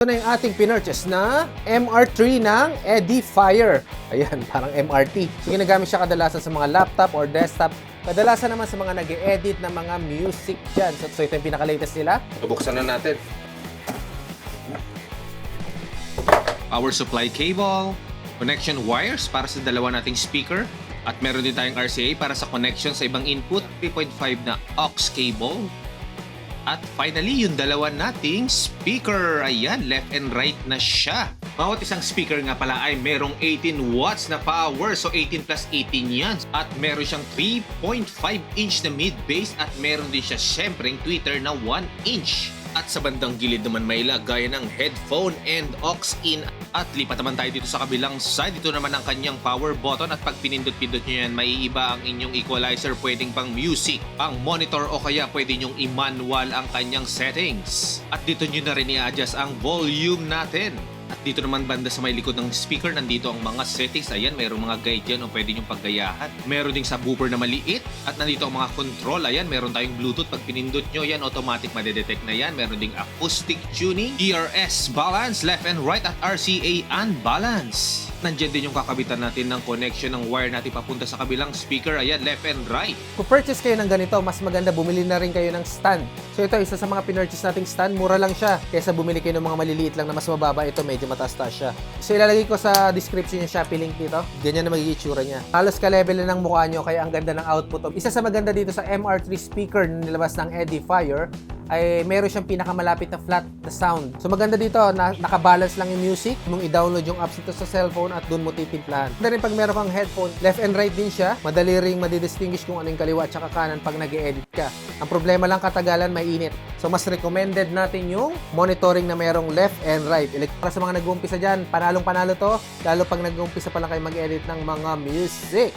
Ito na yung ating pinurchase na MR3 ng Edifier. Ayan, parang MRT. So, ginagamit siya kadalasan sa mga laptop or desktop. Kadalasan naman sa mga nag-e-edit ng mga music dyan. So ito yung pinaka-latest nila. Bubuksan na natin. Power supply cable, connection wires para sa dalawa nating speaker, at meron din tayong RCA para sa connection sa ibang input, 3.5 na aux cable. At finally, yung dalawa nating speaker. Ayan, left and right na siya. Bawat isang speaker nga pala ay merong 18 watts na power. So 18 plus 18 yan. At meron siyang 3.5 inch na mid-bass at meron din siya syempreng tweeter na 1 inch. At sa bandang gilid naman may lagay ng headphone and aux in. At lipat naman tayo dito sa kabilang side. Dito naman ang kanyang power button at pag pinindot-pindot nyo yan, maiiba ang inyong equalizer, pwedeng pang music, pang monitor o kaya pwede nyong i-manual ang kanyang settings. At dito nyo na rin i-adjust ang volume natin. At dito naman banda sa may likod ng speaker, nandito ang mga settings. Ayan, mayroong mga guide dyan o pwede nyong paggayahan. Meron ding subwoofer na maliit. At nandito ang mga control. Ayan, meron tayong Bluetooth. Pag pinindot nyo yan, automatic madedetect na yan. Meron ding acoustic tuning, DRS balance, left and right at RCA unbalance. Nandiyan din yung kakabitan natin ng connection ng wire natin papunta sa kabilang speaker. Ayan, left and right. Kung purchase kayo ng ganito, mas maganda bumili na rin kayo ng stand. So ito, isa sa mga pinurchase nating stand, mura lang siya. Kaysa bumili kayo ng mga maliliit lang na mas mababa, ito medyo mataas-taas siya. So ilalagay ko sa description yung Shopee link dito. Ganyan na magiging itsura niya. Halos ka-level na ng mukha nyo, kaya ang ganda ng output. Isa sa maganda dito sa MR3 speaker na nilabas ng Edifier, ay meron siyang pinakamalapit na flat na sound. So maganda dito, nakabalance lang yung music. Mong i-download yung apps ito sa cellphone at doon mo titimplahan. Maganda rin pag meron kang headphone, left and right din siya. Madali ring madidistinguish kung ano yung kaliwa at saka kanan pag nag-e-edit ka. Ang problema lang katagalan, mainit. So mas recommended natin yung monitoring na merong left and right. Para sa mga nag-uumpisa dyan, panalong-panalo to. Lalo pag nag-uumpisa pa lang kayo mag-edit ng mga music.